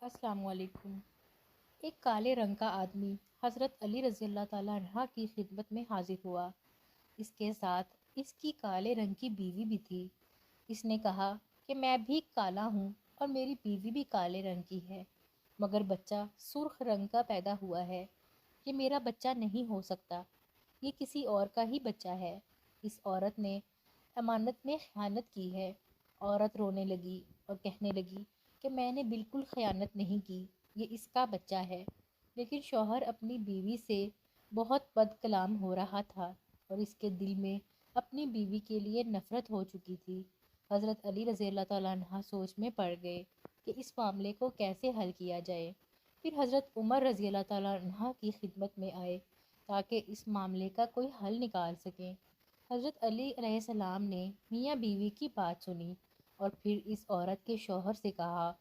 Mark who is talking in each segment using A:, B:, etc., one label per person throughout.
A: السلام علیکم۔ ایک کالے رنگ کا آدمی حضرت علی رضی اللہ تعالیٰ عنہ کی خدمت میں حاضر ہوا۔ اس کے ساتھ اس کی کالے رنگ کی بیوی بھی تھی۔ اس نے کہا کہ میں بھی کالا ہوں اور میری بیوی بھی کالے رنگ کی ہے، مگر بچہ سرخ رنگ کا پیدا ہوا ہے۔ یہ میرا بچہ نہیں ہو سکتا، یہ کسی اور کا ہی بچہ ہے۔ اس عورت نے امانت میں خیانت کی ہے۔ عورت رونے لگی اور کہنے لگی کہ میں نے بالکل خیانت نہیں کی، یہ اس کا بچہ ہے۔ لیکن شوہر اپنی بیوی سے بہت بد کلام ہو رہا تھا اور اس کے دل میں اپنی بیوی کے لیے نفرت ہو چکی تھی۔ حضرت علی رضی اللہ تعالیٰ عنہ سوچ میں پڑ گئے کہ اس معاملے کو کیسے حل کیا جائے۔ پھر حضرت عمر رضی اللہ تعالیٰ عنہ کی خدمت میں آئے تاکہ اس معاملے کا کوئی حل نکال سکیں۔ حضرت علی علیہ السلام نے میاں بیوی کی بات سنی اور پھر اس عورت کے شوہر سے کہا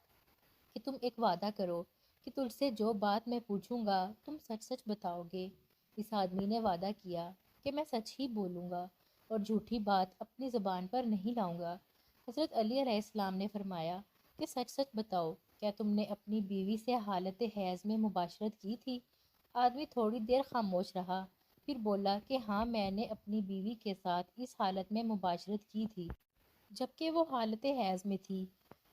A: کہ تم ایک وعدہ کرو کہ تم سے جو بات میں پوچھوں گا تم سچ سچ بتاؤ گے۔ اس آدمی نے وعدہ کیا کہ میں سچ ہی بولوں گا اور جھوٹی بات اپنی زبان پر نہیں لاؤں گا۔ حضرت علی علیہ السلام نے فرمایا کہ سچ سچ بتاؤ، کیا تم نے اپنی بیوی سے حالت حیض میں مباشرت کی تھی؟ آدمی تھوڑی دیر خاموش رہا، پھر بولا کہ ہاں، میں نے اپنی بیوی کے ساتھ اس حالت میں مباشرت کی تھی جبکہ وہ حالت حیض میں تھی۔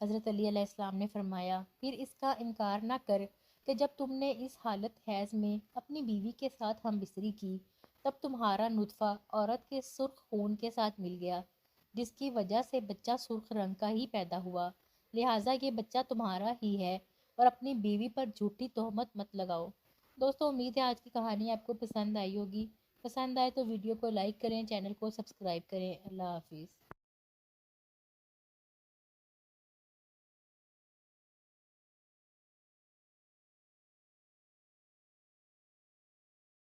A: حضرت علی علیہ السلام نے فرمایا پھر اس کا انکار نہ کر کہ جب تم نے اس حالت حیض میں اپنی بیوی کے ساتھ ہم بستری کی تب تمہارا نطفہ عورت کے سرخ خون کے ساتھ مل گیا، جس کی وجہ سے بچہ سرخ رنگ کا ہی پیدا ہوا، لہٰذا یہ بچہ تمہارا ہی ہے اور اپنی بیوی پر جھوٹی تہمت مت لگاؤ۔ دوستو، امید ہے آج کی کہانی آپ کو پسند آئی ہوگی۔ پسند آئے تو ویڈیو کو لائک کریں، چینل کو سبسکرائب کریں۔ اللہ حافظ۔